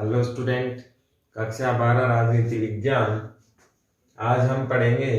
Hello student, कक्षा 12 राजनीति विज्ञान। आज हम पढ़ेंगे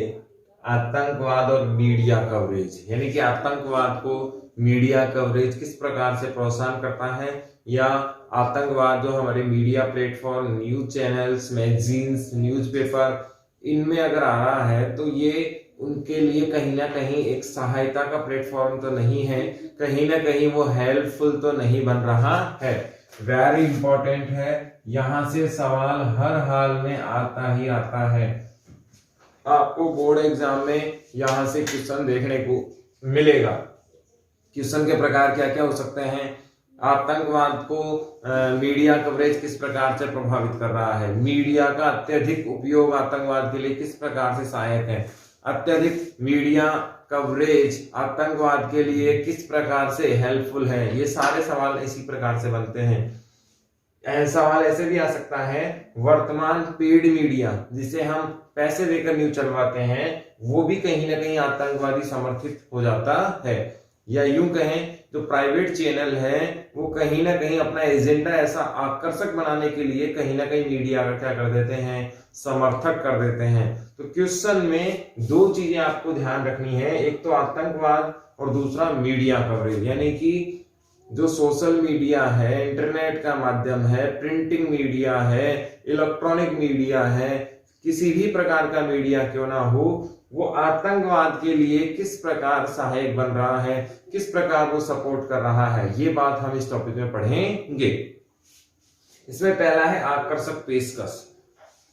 आतंकवाद और मीडिया कवरेज, यानी कि आतंकवाद को मीडिया कवरेज किस प्रकार से प्रोत्साहन करता है, या आतंकवाद जो हमारे media platform, news channels, magazines, newspaper, इनमें अगर आ रहा है तो ये उनके लिए कहीं ना कहीं एक सहायता का प्लेटफॉर्म तो नहीं है, कहीं ना कहीं वो हेल्पफुल तो नहीं बन रहा है। वेरी इंपॉर्टेंट है, यहां से सवाल हर हाल में आता ही आता है। आपको बोर्ड एग्जाम में यहां से क्वेश्चन देखने को मिलेगा। क्वेश्चन के प्रकार क्या क्या हो सकते हैं? आतंकवाद को मीडिया कवरेज किस प्रकार से प्रभावित कर रहा है? मीडिया का अत्यधिक उपयोग आतंकवाद के लिए किस प्रकार से सहायक है? अत्यधिक मीडिया कवरेज आतंकवाद के लिए किस प्रकार से हेल्पफुल है? ये सारे सवाल इसी प्रकार से बनते हैं। सवाल ऐसे भी आ सकता है, वर्तमान पेड मीडिया जिसे हम पैसे देकर न्यूज चलवाते हैं, वो भी कहीं ना कहीं आतंकवादी समर्थित हो जाता है। या यूं कहें जो प्राइवेट चैनल है वो कहीं ना कहीं अपना एजेंडा ऐसा आकर्षक बनाने के लिए कहीं ना कहीं मीडिया का क्या कर देते हैं, समर्थक कर देते हैं। तो क्वेश्चन में दो चीजें आपको ध्यान रखनी है, एक तो आतंकवाद और दूसरा मीडिया कवरेज, यानी कि जो सोशल मीडिया है, इंटरनेट का माध्यम है, प्रिंटिंग मीडिया है, इलेक्ट्रॉनिक मीडिया है, किसी भी प्रकार का मीडिया क्यों ना हो, वो आतंकवाद के लिए किस प्रकार सहायक बन रहा है, किस प्रकार वो सपोर्ट कर रहा है, ये बात हम इस टॉपिक में पढ़ेंगे। इसमें पहला है आकर्षक पेशकश।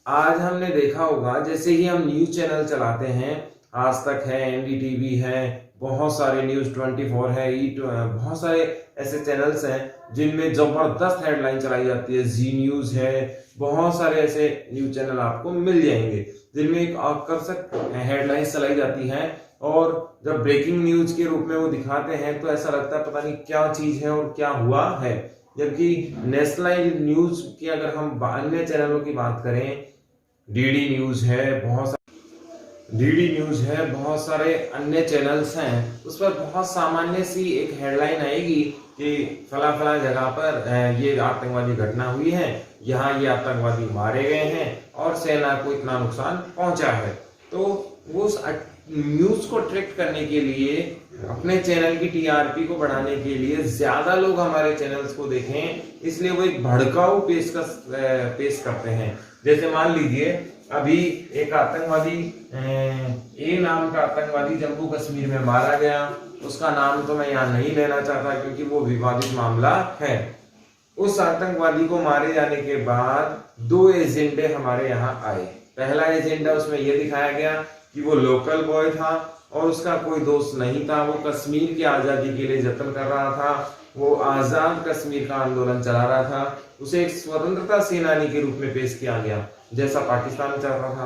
आज हमने देखा होगा, जैसे ही हम न्यूज चैनल चलाते हैं, आज तक है, एनडीटीवी है, बहुत सारे न्यूज 24 है, बहुत सारे ऐसे चैनल्स हैं जिनमें जबरदस्त हेडलाइन चलाई जाती है, जी न्यूज है, बहुत सारे ऐसे न्यूज चैनल आपको मिल जाएंगे जिनमें एक आकर्षक हेडलाइंस चलाई जाती है, और जब ब्रेकिंग न्यूज के रूप में वो दिखाते हैं तो ऐसा लगता है पता नहीं क्या चीज है और क्या हुआ है। जबकि नेशनल न्यूज की अगर हम अन्य चैनलों की बात करें, डीडी न्यूज है, बहुत सारे अन्य चैनल्स हैं, उस पर बहुत सामान्य सी एक हेडलाइन आएगी कि फला फला जगह पर ये आतंकवादी घटना हुई है, यहाँ ये आतंकवादी मारे गए हैं और सेना को इतना नुकसान पहुंचा है। तो वो न्यूज को अट्रैक्ट करने के लिए, अपने चैनल की टीआरपी को बढ़ाने के लिए, ज्यादा लोग हमारे चैनल्स को देखें, इसलिए वो एक भड़काऊ पेश करते हैं। जैसे मान लीजिए अभी एक आतंकवादी, ए नाम का आतंकवादी जम्मू कश्मीर में मारा गया, उसका नाम तो मैं यहाँ नहीं लेना चाहता क्योंकि वो विवादित मामला है। उस आतंकवादी को मारे जाने के बाद दो एजेंडे हमारे यहाँ आए। पहला एजेंडा उसमें यह दिखाया गया कि वो लोकल बॉय था और उसका कोई दोस्त नहीं था, वो कश्मीर की आजादी के लिए जतन कर रहा था, वो आजाद कश्मीर का आंदोलन चला रहा था, उसे एक स्वतंत्रता सेनानी के रूप में पेश किया गया जैसा पाकिस्तान में चल रहा था।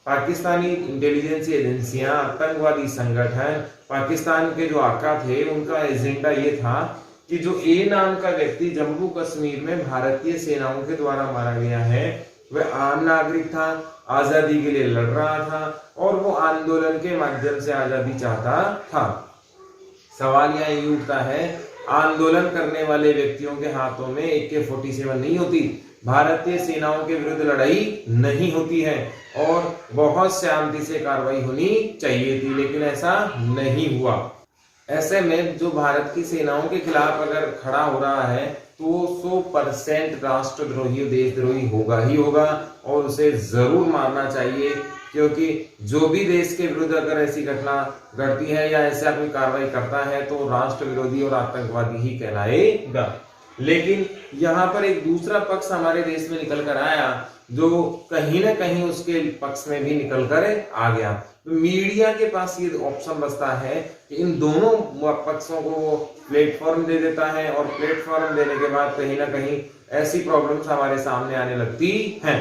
पाकिस्तानी इंटेलिजेंस एजेंसियां, आतंकवादी संगठन, पाकिस्तान के जो आका थे, उनका एजेंडा ये था कि जो ए नाम का व्यक्ति जम्मू कश्मीर में भारतीय सेनाओं के द्वारा मारा गया है, वह आम नागरिक था, आजादी के लिए लड़ रहा था और वो आंदोलन के माध्यम से आजादी चाहता था। सवाल यहाँ ये उठता है, आंदोलन करने वाले व्यक्तियों के हाथों में AK-47 नहीं होती, भारतीय सेनाओं के विरुद्ध लड़ाई नहीं होती है और बहुत शांति से कार्रवाई होनी चाहिए थी, लेकिन ऐसा नहीं हुआ। ऐसे में जो भारत की सेनाओं के खिलाफ अगर खड़ा हो रहा है तो 100% राष्ट्रद्रोही, देशद्रोही होगा ही होगा और उसे जरूर मारना चाहिए, क्योंकि जो भी देश के विरुद्ध अगर ऐसी घटना घटती है या ऐसा कोई कार्रवाई करता है तो राष्ट्र विरोधी और आतंकवादी ही कहलाएगा। लेकिन यहाँ पर एक दूसरा पक्ष हमारे देश में निकल कर आया जो कहीं ना कहीं उसके पक्ष में भी निकल कर आ गया। तो मीडिया के पास ये ऑप्शन बचता है कि इन दोनों पक्षों को वो प्लेटफॉर्म दे देता है, और प्लेटफॉर्म देने के बाद कहीं ना कहीं ऐसी प्रॉब्लम्स हमारे सामने आने लगती हैं।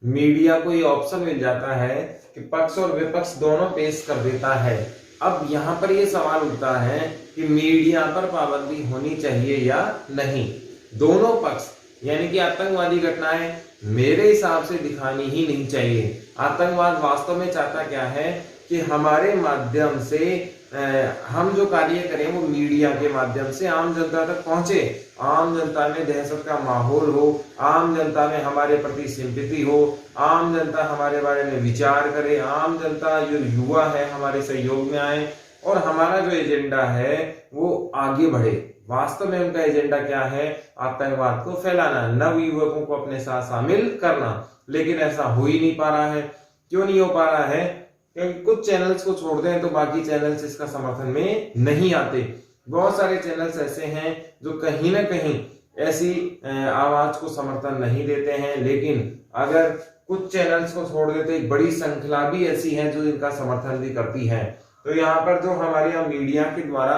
मीडिया को ये ऑप्शन मिल जाता है कि पक्ष और विपक्ष दोनों पेश कर देता है। अब यहाँ पर ये सवाल उठता है कि मीडिया पर पाबंदी होनी चाहिए या नहीं। दोनों पक्ष, यानी कि आतंकवादी घटनाएं मेरे हिसाब से दिखानी ही नहीं चाहिए। आतंकवाद वास्तव में चाहता क्या है कि हमारे माध्यम से हम जो कार्य करें वो मीडिया के माध्यम से आम जनता तक पहुंचे, आम जनता में दहशत का माहौल हो, आम जनता में हमारे प्रति सिंपैथी हो, आम जनता हमारे बारे में विचार करे, आम जनता जो युवा है हमारे सहयोग में आए और हमारा जो एजेंडा है वो आगे बढ़े। वास्तव में उनका एजेंडा क्या है? आतंकवाद को फैलाना, नव युवकों को अपने साथ शामिल करना। लेकिन ऐसा हो ही नहीं पा रहा है। क्यों नहीं हो पा रहा है? क्योंकि कुछ चैनल्स को छोड़ दें तो बाकी चैनल्स इसका समर्थन में नहीं आते। बहुत सारे चैनल्स ऐसे हैं जो कहीं ना कहीं ऐसी आवाज को समर्थन नहीं देते हैं, लेकिन अगर कुछ चैनल्स को छोड़ देते एक बड़ी श्रृंखला भी ऐसी है जो इनका समर्थन भी करती है। तो यहाँ पर जो हमारे यहाँ मीडिया के द्वारा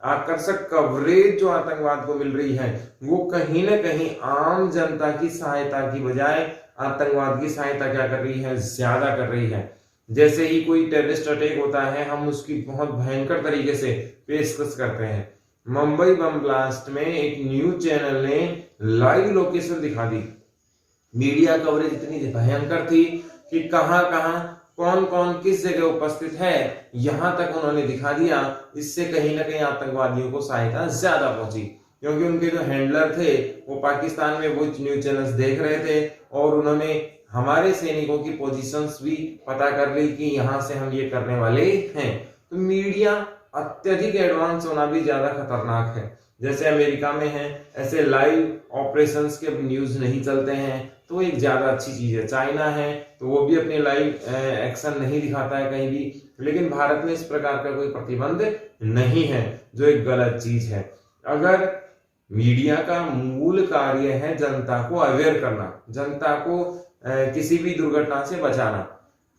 आकर्षक कवरेज जो आतंकवाद को मिल रही है वो कहीं ना कहीं आम जनता की सहायता की बजाय आतंकवाद की सहायता क्या कर रही है? ज्यादा कर रही है। जैसे ही कोई टेररिस्ट अटैक होता है हम उसकी बहुत भयंकर तरीके से पेशकश करते हैं। मुंबई बम ब्लास्ट में एक न्यूज चैनल ने लाइव लोकेशन दिखा दी। मीडिया कवरेज इतनी भयंकर थी कि कहां कहां कौन कौन किस जगह उपस्थित है यहां तक उन्होंने दिखा दिया। इससे कहीं ना कहीं आतंकवादियों को सहायता ज्यादा पहुंची, क्योंकि उनके जो हैंडलर थे वो पाकिस्तान में वो न्यूज चैनल्स देख रहे थे और उन्होंने हमारे सैनिकों की पोजीशंस भी पता कर ली कि यहां से हम ये करने वाले हैं। तो मीडिया अत्यधिक एडवांस होना भी ज्यादा खतरनाक है। जैसे अमेरिका में है ऐसे लाइव ऑपरेशंस के न्यूज नहीं चलते हैं, तो एक ज्यादा अच्छी चीज है। चाइना है तो वो भी अपने लाइव एक्शन नहीं दिखाता है कहीं भी, लेकिन भारत में इस प्रकार का कोई प्रतिबंध नहीं है, जो एक गलत चीज है। अगर मीडिया का मूल कार्य है जनता को अवेयर करना, जनता को किसी भी दुर्घटना से बचाना,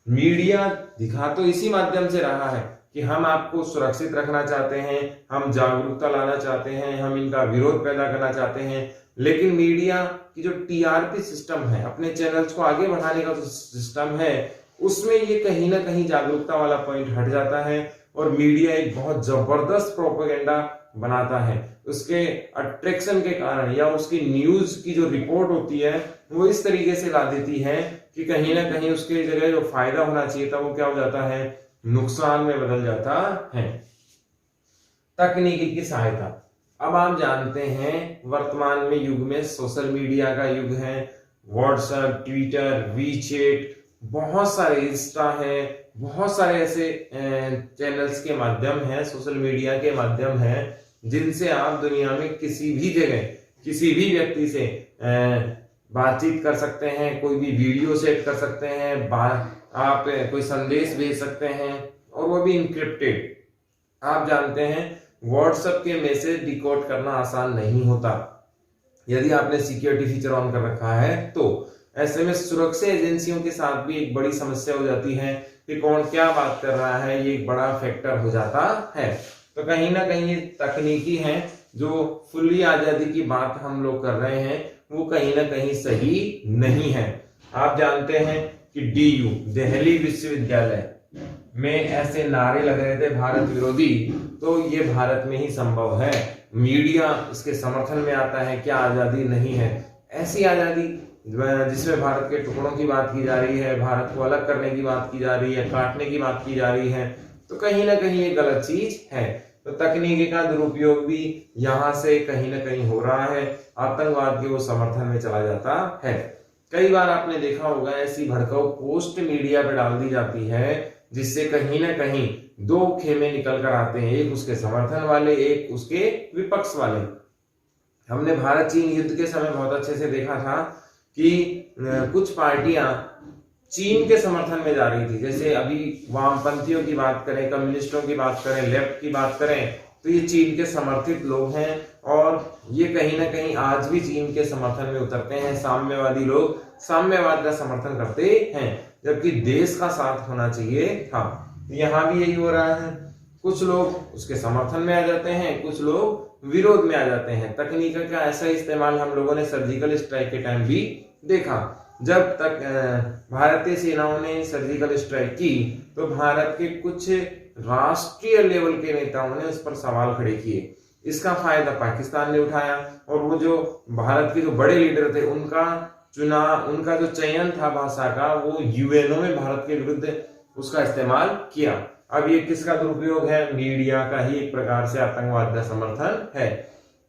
मीडिया दिखा तो इसी माध्यम से रहा है कि हम आपको सुरक्षित रखना चाहते हैं, हम जागरूकता लाना चाहते हैं, हम इनका विरोध पैदा करना चाहते हैं। लेकिन मीडिया की जो टीआरपी सिस्टम है, अपने चैनल्स को आगे बढ़ाने का जो सिस्टम है, उसमें ये कहीं ना कहीं जागरूकता वाला पॉइंट हट जाता है और मीडिया एक बहुत जबरदस्त प्रोपेगेंडा बनाता है। उसके अट्रैक्शन के कारण या उसकी न्यूज की जो रिपोर्ट होती है वो इस तरीके से ला देती है कि कहीं ना कहीं उसके जगह जो फायदा होना चाहिए था वो क्या हो जाता है? नुकसान में बदल जाता है। तकनीकी की सहायता। अब आप जानते हैं वर्तमान में युग में सोशल मीडिया का युग है। व्हाट्सएप, ट्विटर, वीचैट, बहुत सारे इंस्टा है, बहुत सारे ऐसे चैनल्स के माध्यम है, सोशल मीडिया के माध्यम है, जिनसे आप दुनिया में किसी भी जगह किसी भी व्यक्ति से बातचीत कर सकते हैं, कोई भी वीडियो सेट कर सकते हैं, आप कोई संदेश भेज सकते हैं और वो भी इनक्रिप्टेड। आप जानते हैं व्हाट्सएप के मैसेज डिकोड करना आसान नहीं होता यदि आपने सिक्योरिटी फीचर ऑन कर रखा है। तो ऐसे में सुरक्षा एजेंसियों के साथ भी एक बड़ी समस्या हो जाती है कि कौन क्या बात कर रहा है, ये एक बड़ा फैक्टर हो जाता है। तो कहीं ना कहीं ये तकनीकी है जो फुल्ली आजादी की बात हम लोग कर रहे हैं वो कहीं ना कहीं सही नहीं है। आप जानते हैं कि DU दिल्ली विश्वविद्यालय में ऐसे नारे लग रहे थे भारत विरोधी, तो ये भारत में ही संभव है। मीडिया इसके समर्थन में आता है। क्या आजादी नहीं है? ऐसी आजादी जिसमें भारत के टुकड़ों की बात की जा रही है, भारत को अलग करने की बात की जा रही है, काटने की बात की जा रही है, तो कहीं ना कहीं ये गलत चीज है। तो तकनीकी का दुरुपयोग भी यहाँ से कहीं ना कहीं हो रहा है, आतंकवाद के वो समर्थन में चला जाता है। कई बार आपने देखा होगा ऐसी भड़काऊ पोस्ट मीडिया पे डाल दी जाती है जिससे कहीं ना कहीं दो खेमे निकल कर आते हैं, एक उसके समर्थन वाले, एक उसके विपक्ष वाले। हमने भारत चीन युद्ध के समय बहुत अच्छे से देखा था कि कुछ पार्टियां चीन के समर्थन में जा रही थी। जैसे अभी वामपंथियों की बात करें, कम्युनिस्टों की बात करें, लेफ्ट की बात करें, तो ये चीन के समर्थित लोग हैं और ये कहीं ना कहीं आज भी चीन के समर्थन में उतरते हैं। साम्यवादी लोग साम्यवाद का समर्थन करते हैं, जबकि देश का साथ होना चाहिए था। यहाँ भी यही हो रहा है, कुछ लोग उसके समर्थन में आ जाते हैं, कुछ लोग विरोध में आ जाते हैं। तकनीक का ऐसा इस्तेमाल हम लोगों ने सर्जिकल स्ट्राइक के टाइम भी देखा। जब तक भारतीय सेनाओं ने सर्जिकल स्ट्राइक की तो भारत के कुछ राष्ट्रीय लेवल के नेताओं ने उस पर सवाल खड़े किए। इसका फायदा पाकिस्तान ने उठाया और वो जो भारत के जो बड़े लीडर थे उनका जो चयन था भाषा का, वो यूएनओ में भारत के विरुद्ध उसका इस्तेमाल किया। अब ये किसका दुरुपयोग है? मीडिया का ही एक प्रकार से आतंकवाद का समर्थन है।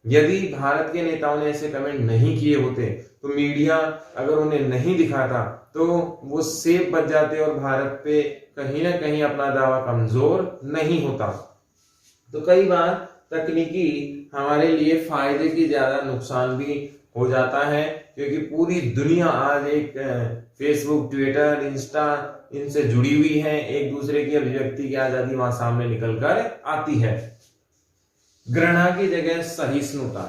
यदि भारत के नेताओं ने ऐसे कमेंट नहीं किए होते तो मीडिया अगर उन्हें नहीं दिखाता तो वो सेफ बच जाते और भारत पे कहीं ना कहीं अपना दावा कमजोर नहीं होता। तो कई बार तकनीकी हमारे लिए फायदे की ज्यादा नुकसान भी हो जाता है, क्योंकि पूरी दुनिया आज एक फेसबुक, ट्विटर, इंस्टा इनसे जुड़ी हुई है। एक दूसरे की अभिव्यक्ति की आजादी वहां सामने निकल कर आती है। घृणा की जगह सहिष्णुता।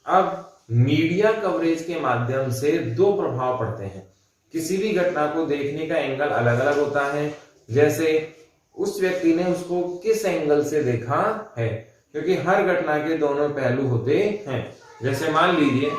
अब मीडिया कवरेज के माध्यम से दो प्रभाव पड़ते हैं। किसी भी घटना को देखने का एंगल अलग अलग होता है, जैसे उस व्यक्ति ने उसको किस एंगल से देखा है, क्योंकि हर घटना के दोनों पहलू होते हैं। जैसे मान लीजिए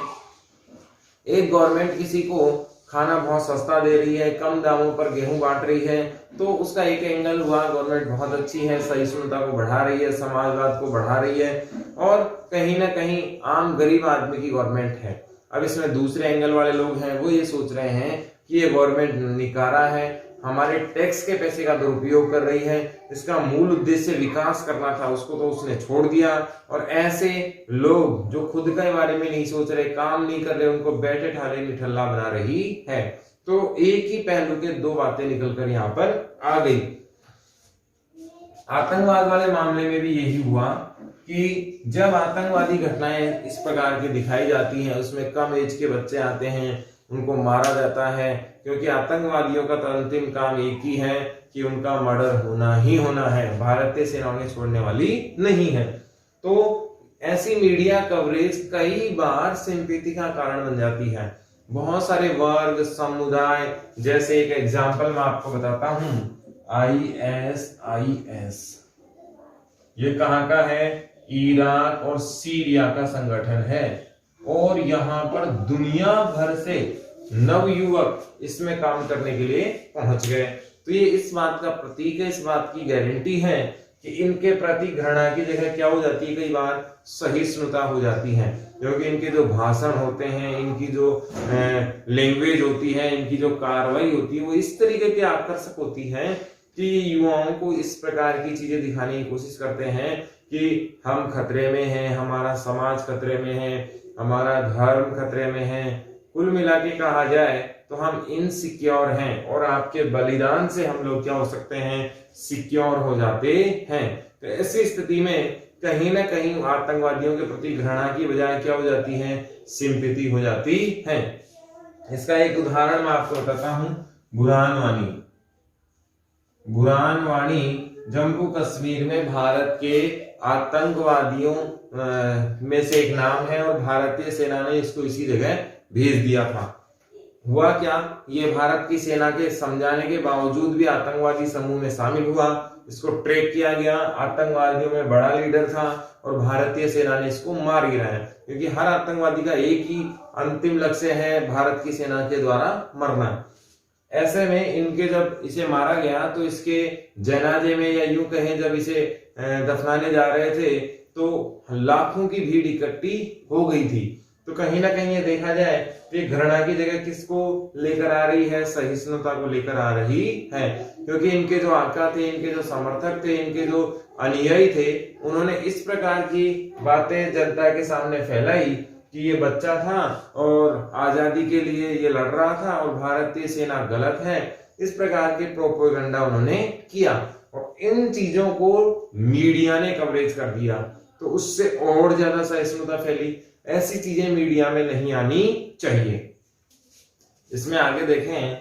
एक गवर्नमेंट किसी को खाना बहुत सस्ता दे रही है, कम दामों पर गेहूं बांट रही है, तो उसका एक एंगल हुआ गवर्नमेंट बहुत अच्छी है, सहिष्णुता को बढ़ा रही है, समाजवाद को बढ़ा रही है, और कहीं ना कहीं आम गरीब आदमी की गवर्नमेंट है। अब इसमें दूसरे एंगल वाले लोग हैं, वो ये सोच रहे हैं कि ये गवर्नमेंट निकारा है, हमारे टैक्स के पैसे का दुरुपयोग कर रही है, इसका मूल उद्देश्य विकास करना था उसको तो उसने छोड़ दिया। और ऐसे लोग जो खुद के बारे में नहीं सोच रहे, काम नहीं कर रहे, उनको बैठे ठाले निठल्ला बना रही है। तो एक ही पहलू के दो बातें निकलकर यहाँ पर आ गई। आतंकवाद वाले मामले में भी यही हुआ कि जब आतंकवादी घटनाएं इस प्रकार की दिखाई जाती हैं, उसमें कम एज के बच्चे आते हैं, उनको मारा जाता है, क्योंकि आतंकवादियों का तो अंतिम काम एक ही है कि उनका मर्डर होना ही होना है, भारतीय सेना उन्हें छोड़ने वाली नहीं है। तो ऐसी मीडिया कवरेज कई बार सिंपैथी का कारण बन जाती है। बहुत सारे वर्ग, समुदाय, जैसे एक एग्जांपल मैं आपको बताता हूं, ISIS, ये कहां का है? इराक और सीरिया का संगठन है, और यहां पर दुनिया भर से नवयुवक इसमें काम करने के लिए पहुंच गए। तो ये इस बात का प्रतीक है, इस बात की गारंटी है कि इनके प्रति घृणा की जगह क्या हो जाती है, कई बार सहिष्णुता हो जाती है, क्योंकि इनके जो भाषण होते हैं, इनकी जो लैंग्वेज होती है, इनकी जो कार्रवाई होती है, वो इस तरीके की आकर्षक होती है कि युवाओं को इस प्रकार की चीजें दिखाने की कोशिश करते हैं कि हम खतरे में हैं, हमारा समाज खतरे में है, हमारा धर्म खतरे में है। कुल मिला के कहा जाए तो हम इनसिक्योर हैं, और आपके बलिदान से हम लोग क्या हो सकते हैं? सिक्योर हो जाते हैं। तो ऐसी स्थिति में कहीं ना कहीं आतंकवादियों के प्रति घृणा की बजाय क्या हो जाती है? सिंपैथी हो जाती है। इसका एक उदाहरण मैं आपको बताता हूं, बुरहान वानी। बुरहान वानी जम्मू कश्मीर में भारत के आतंकवादियों में से एक नाम है, और भारतीय सेना ने इसको इसी जगह भेज दिया था। हुआ क्या? ये भारत की सेना के समझाने के बावजूद भी आतंकवादी समूह में शामिल हुआ, इसको ट्रैक किया गया, आतंकवादियों में बड़ा लीडर था, और भारतीय सेना ने इसको मार गिराया, क्योंकि हर आतंकवादी का एक ही अंतिम लक्ष्य है, भारत की सेना के द्वारा मरना। ऐसे में इनके जब इसे मारा गया तो इसके जनाजे में, या यूं कहें जब इसे दफनाने जा रहे थे, तो लाखों की भीड़ इकट्ठी हो गई थी। तो कहीं ना कहीं ये देखा जाए तो ये घृणा की जगह किसको लेकर आ रही है? सहिष्णुता को लेकर आ रही है, क्योंकि इनके जो आका थे, इनके जो समर्थक थे, इनके जो अनुयायी थे, उन्होंने इस प्रकार की बातें जनता के सामने फैलाई कि ये बच्चा था और आजादी के लिए ये लड़ रहा था और भारतीय सेना गलत है। इस प्रकार के प्रोपेगेंडा उन्होंने किया, और इन चीजों को मीडिया ने कवरेज कर दिया, तो उससे और ज्यादा सहिष्णुता फैली। ऐसी चीजें मीडिया में नहीं आनी चाहिए। इसमें आगे देखें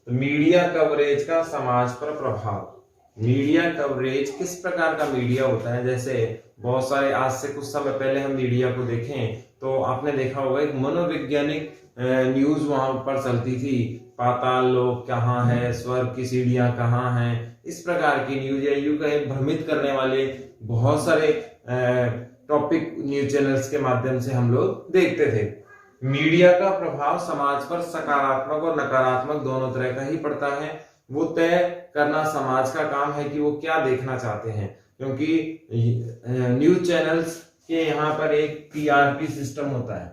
तो मीडिया कवरेज का समाज पर प्रभाव। मीडिया कवरेज किस प्रकार का मीडिया होता है? जैसे बहुत सारे, आज से कुछ समय पहले हम मीडिया को देखें तो आपने देखा होगा एक मनोवैज्ञानिक न्यूज वहां पर चलती थी, पाताल लोक कहाँ है, स्वर्ग की सीढ़ियां कहाँ हैं, इस प्रकार की न्यूज, या यूं कहें भ्रमित करने वाले बहुत सारे टॉपिक न्यूज चैनल्स के माध्यम से हम लोग देखते थे। मीडिया का प्रभाव समाज पर सकारात्मक और नकारात्मक दोनों तरह का ही पड़ता है। वो तय करना समाज का काम है कि वो क्या देखना चाहते हैं, क्योंकि न्यूज चैनल्स के यहाँ पर एक टीआरपी सिस्टम होता है।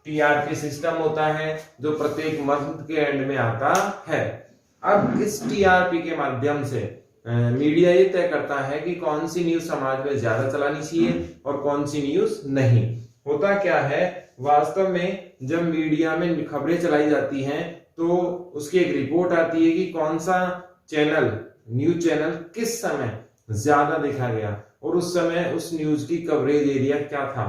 टीआरपी सिस्टम होता है जो प्रत्येक मंथ के एंड में आता है। अब इस टीआरपी के माध्यम से मीडिया ये तय करता है कि कौन सी न्यूज समाज में ज्यादा चलानी चाहिए और कौन सी न्यूज नहीं। होता क्या है, वास्तव में जब मीडिया में खबरें चलाई जाती हैं तो उसकी एक रिपोर्ट आती है कि कौन सा चैनल, न्यूज चैनल किस समय ज्यादा देखा गया और उस समय उस न्यूज की कवरेज एरिया क्या था।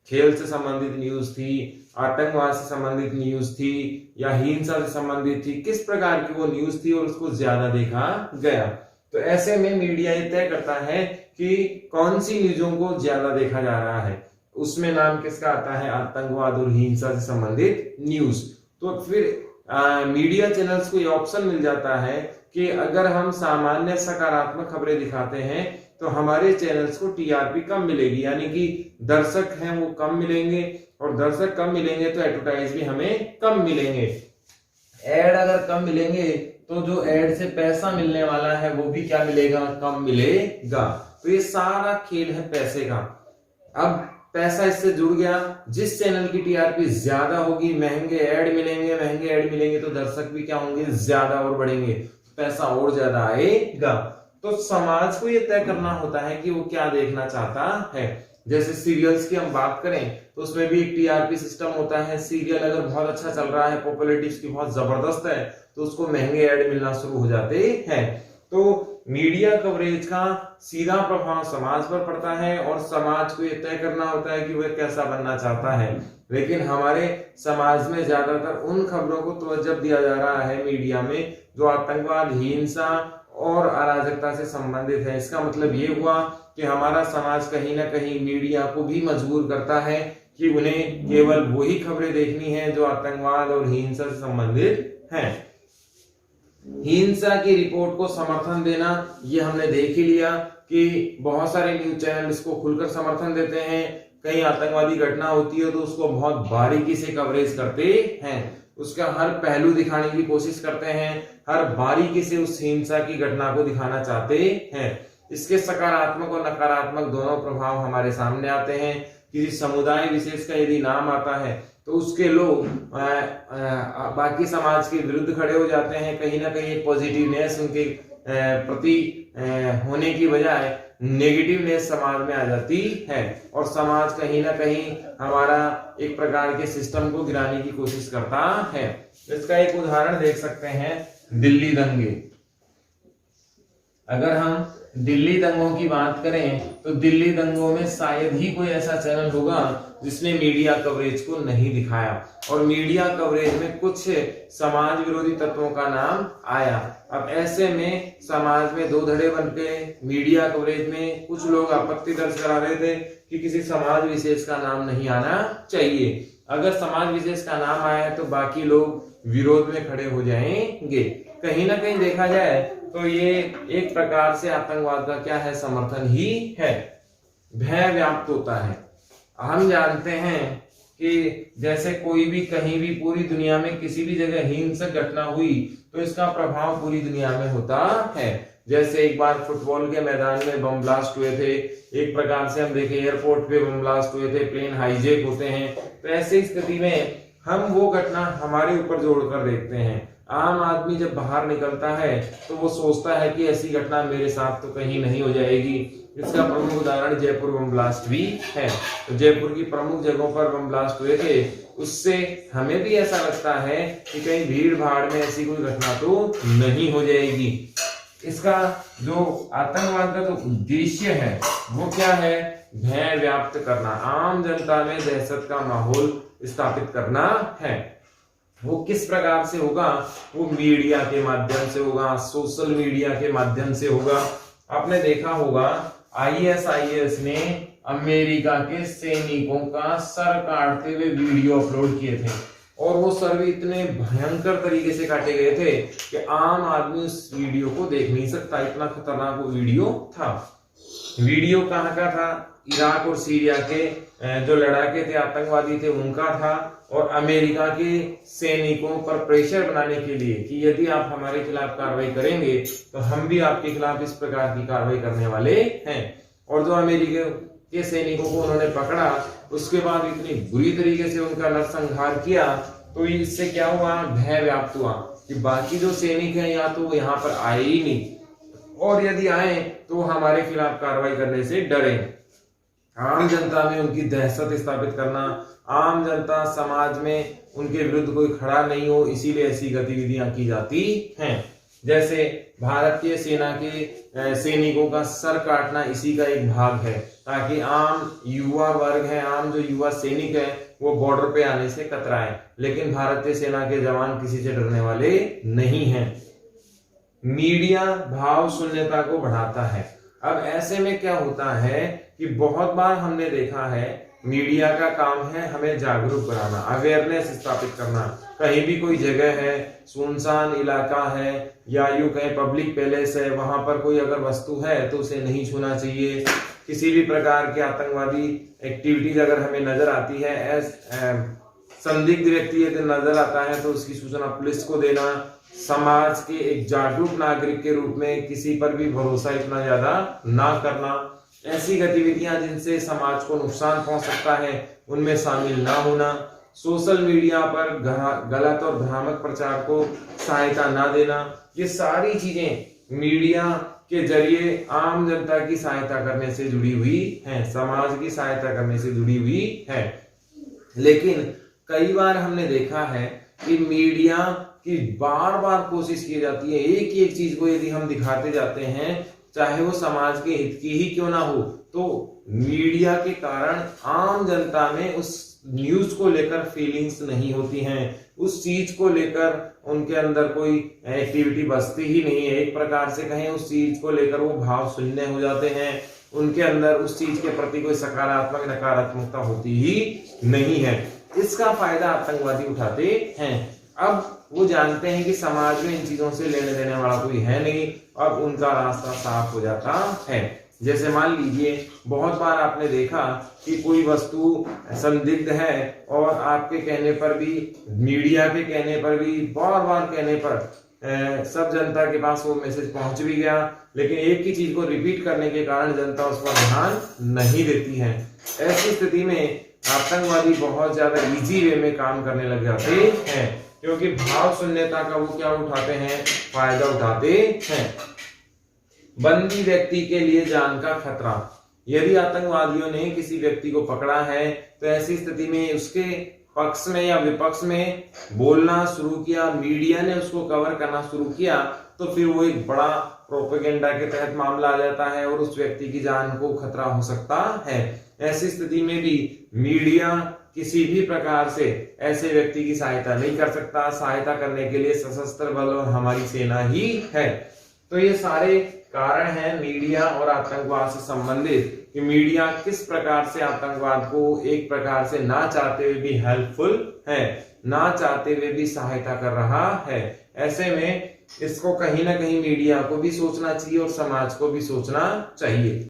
खेल से संबंधित न्यूज थी, आतंकवाद से संबंधित न्यूज थी या हिंसा से संबंधित थी, किस प्रकार की वो न्यूज थी और उसको ज्यादा देखा गया। तो ऐसे में मीडिया ये तय करता है कि कौन सी न्यूजों को ज्यादा देखा जा रहा है। उसमें नाम किसका आता है, आतंकवाद और हिंसा से संबंधित न्यूज। तो फिर मीडिया चैनल्स को ये ऑप्शन मिल जाता है कि अगर हम सामान्य सकारात्मक खबरें दिखाते हैं तो हमारे चैनल्स को टीआरपी कम मिलेगी, यानी कि दर्शक हैं वो कम मिलेंगे और दर्शक कम मिलेंगे तो एडवर्टाइज भी हमें कम मिलेंगे। एड अगर कम मिलेंगे तो जो एड से पैसा मिलने वाला है वो भी क्या मिलेगा, कम मिलेगा। तो ये सारा खेल है पैसे का। अब पैसा इससे जुड़ गया, जिस चैनल की टीआरपी ज्यादा होगी महंगे ऐड मिलेंगे, महंगे ऐड मिलेंगे तो दर्शक भी क्या होंगे, ज्यादा और बढ़ेंगे, पैसा और ज्यादा आएगा। तो समाज को ये तय करना होता है कि वो क्या देखना चाहता है। जैसे सीरियल्स की हम बात करें तो उसमें भी एक टीआरपी सिस्टम होता है। सीरियल अगर बहुत अच्छा चल रहा है, पॉपुलैरिटी उसकी बहुत जबरदस्त है, तो उसको महंगे ऐड मिलना शुरू हो जाते हैं। तो मीडिया कवरेज का सीधा प्रभाव समाज पर पड़ता है और समाज को यह तय करना होता है कि वह कैसा बनना चाहता है। लेकिन हमारे समाज में ज्यादातर उन खबरों को तवज्जो दिया जा रहा है मीडिया में जो आतंकवाद, हिंसा और अराजकता से संबंधित है। इसका मतलब ये हुआ कि हमारा समाज कहीं ना कहीं मीडिया को भी मजबूर करता है कि उन्हें केवल वही खबरें देखनी है जो आतंकवाद और हिंसा से संबंधित हैं। हिंसा की रिपोर्ट को समर्थन देना, ये हमने देख ही लिया कि बहुत सारे न्यूज चैनल इसको खुलकर समर्थन देते हैं। कहीं आतंकवादी घटना होती है तो उसको बहुत बारीकी से कवरेज करते हैं, उसका हर पहलू दिखाने की कोशिश करते हैं, हर बारीकी से उस हिंसा की घटना को दिखाना चाहते हैं। इसके सकारात्मक और नकारात्मक दोनों प्रभाव हमारे सामने आते हैं। किसी समुदाय विशेष का यदि नाम आता है तो उसके लोग बाकी समाज के विरुद्ध खड़े हो जाते हैं। कहीं ना कहीं एक पॉजिटिवनेस उनके प्रति होने की बजाय नेगेटिवनेस समाज में आ जाती है और समाज कहीं ना कहीं हमारा एक प्रकार के सिस्टम को गिराने की कोशिश करता है। इसका एक उदाहरण देख सकते हैं, दिल्ली दंगे। अगर हम दिल्ली दंगों की बात करें तो दिल्ली दंगों में शायद ही कोई ऐसा चैनल होगा जिसने मीडिया कवरेज को नहीं दिखाया और मीडिया कवरेज में कुछ समाज विरोधी तत्वों का नाम आया। अब ऐसे में समाज में दो धड़े बन गए। मीडिया कवरेज में कुछ लोग आपत्ति दर्ज करा रहे थे कि किसी समाज विशेष का नाम नहीं आना चाहिए। अगर समाज विशेष का नाम आया है तो बाकी लोग विरोध में खड़े हो जाएंगे। कहीं ना कहीं देखा जाए तो ये एक प्रकार से आतंकवाद का क्या है, समर्थन ही है। भय व्याप्त होता है। हम जानते हैं कि जैसे कोई भी कहीं भी पूरी दुनिया में किसी भी जगह हिंसक घटना हुई तो इसका प्रभाव पूरी दुनिया में होता है। जैसे एक बार फुटबॉल के मैदान में बम ब्लास्ट हुए थे, एक प्रकार से हम देखें एयरपोर्ट पे बम ब्लास्ट हुए थे, प्लेन हाईजैक होते हैं। तो ऐसी स्थिति में हम वो घटना हमारे ऊपर जोड़कर देखते हैं। आम आदमी जब बाहर निकलता है तो वो सोचता है कि ऐसी घटना मेरे साथ तो कहीं नहीं हो जाएगी। इसका प्रमुख उदाहरण जयपुर बम ब्लास्ट भी है। तो जयपुर की प्रमुख जगहों पर बम ब्लास्ट हुए थे, उससे हमें भी ऐसा लगता है कि कहीं भीड़ भाड़ में ऐसी कोई घटना तो नहीं हो जाएगी। इसका जो आतंकवाद का जो उद्देश्य है वो क्या है, भय व्याप्त करना, आम जनता में दहशत का माहौल स्थापित करना है। वो किस प्रकार से होगा, वो मीडिया के माध्यम से होगा, सोशल मीडिया के माध्यम से होगा। आपने देखा होगा ISIS ने अमेरिका के सैनिकों का सर काटते हुए वीडियो अपलोड किए थे और वो सर भी इतने भयंकर तरीके से काटे गए थे कि आम आदमी उस वीडियो को देख नहीं सकता, इतना खतरनाक वो वीडियो था। वीडियो कहाँ का था, इराक और सीरिया के जो लड़ाके थे, आतंकवादी थे, उनका था और अमेरिका के सैनिकों पर प्रेशर बनाने के लिए कि यदि आप हमारे खिलाफ कार्रवाई करेंगे तो हम भी आपके खिलाफ इस प्रकार की कार्रवाई करने वाले हैं। और जो अमेरिका के सैनिकों को उन्होंने पकड़ा, उसके बाद इतनी बुरी तरीके से उनका नरसंहार किया, तो इससे क्या हुआ, भय व्याप्त हुआ। कि बाकी जो सैनिक हैं या तो वो यहाँ पर आए ही नहीं, और यदि आए तो हमारे खिलाफ कार्रवाई करने से डरे। आम जनता में उनकी दहशत स्थापित करना, आम जनता समाज में उनके विरुद्ध कोई खड़ा नहीं हो, इसीलिए ऐसी गतिविधियां की जाती हैं। जैसे भारतीय सेना के सैनिकों का सर काटना इसी का एक भाग है, ताकि आम युवा वर्ग है, आम जो युवा सैनिक है वो बॉर्डर पे आने से कतराए। लेकिन भारतीय सेना के जवान किसी से डरने वाले नहीं हैं। मीडिया भाव शून्यता को बढ़ाता है। अब ऐसे में क्या होता है कि बहुत बार हमने देखा है मीडिया का काम है हमें जागरूक बनाना, अवेयरनेस स्थापित करना। कहीं भी कोई जगह है, सुनसान इलाका है या यूं कहीं पब्लिक पैलेस है, वहां पर कोई अगर वस्तु है तो उसे नहीं छूना चाहिए। किसी भी प्रकार की आतंकवादी एक्टिविटीज अगर हमें नजर आती है, संदिग्ध व्यक्ति यदि नजर आता है तो उसकी सूचना पुलिस को देना। समाज के एक जागरूक नागरिक के रूप में किसी पर भी भरोसा इतना ज्यादा ना करना। ऐसी गतिविधियां जिनसे समाज को नुकसान पहुंच सकता है उनमें शामिल ना होना। सोशल मीडिया पर गलत और भ्रामक प्रचार को सहायता ना देना। ये सारी चीजें मीडिया के जरिए आम जनता की सहायता करने से जुड़ी हुई हैं, समाज की सहायता करने से जुड़ी हुई है। लेकिन कई बार हमने देखा है कि मीडिया की बार बार कोशिश की जाती है, एक ही एक चीज को यदि हम दिखाते जाते हैं, चाहे वो समाज के हित की ही क्यों ना हो, तो मीडिया के कारण आम जनता में उस न्यूज को लेकर फीलिंग्स नहीं होती हैं, उस चीज को लेकर उनके अंदर कोई एक्टिविटी बसती ही नहीं है। एक प्रकार से कहें उस चीज को लेकर वो भाव शून्य हो जाते हैं, उनके अंदर उस चीज के प्रति कोई सकारात्मक नकारात्मकता होती ही नहीं है। इसका फायदा आतंकवादी उठाते हैं। अब वो जानते हैं कि समाज में इन चीजों से लेने देने वाला कोई है नहीं, अब उनका रास्ता साफ हो जाता है। जैसे मान लीजिए बहुत बार आपने देखा कि कोई वस्तु संदिग्ध है और आपके कहने पर भी, मीडिया के कहने पर भी, बार बार कहने पर सब जनता के पास वो मैसेज पहुंच भी गया, लेकिन एक ही चीज को रिपीट करने के कारण जनता उस पर ध्यान नहीं देती है। ऐसी स्थिति में आतंकवादी बहुत ज्यादा इजी वे में काम करने लग जाते हैं, क्योंकि भाव शून्यता का वो क्या उठाते हैं, फायदा उठाते हैं। बंदी व्यक्ति के लिए जान का खतरा। यदि आतंकवादियों ने किसी व्यक्ति को पकड़ा है तो ऐसी स्थिति में उसके पक्ष में या विपक्ष में बोलना शुरू किया, मीडिया ने उसको कवर करना शुरू किया, तो फिर वो एक बड़ा प्रोपेगेंडा के तहत मामला आ जाता है और उस व्यक्ति की जान को खतरा हो सकता है। ऐसी स्थिति में भी मीडिया किसी भी प्रकार से ऐसे व्यक्ति की सहायता नहीं कर सकता। सहायता करने के लिए सशस्त्र बल और हमारी सेना ही है। तो ये सारे कारण हैं मीडिया और आतंकवाद से संबंधित, कि मीडिया किस प्रकार से आतंकवाद को एक प्रकार से ना चाहते हुए भी हेल्पफुल है, ना चाहते हुए भी सहायता कर रहा है। ऐसे में इसको कहीं ना कहीं मीडिया को भी सोचना चाहिए और समाज को भी सोचना चाहिए।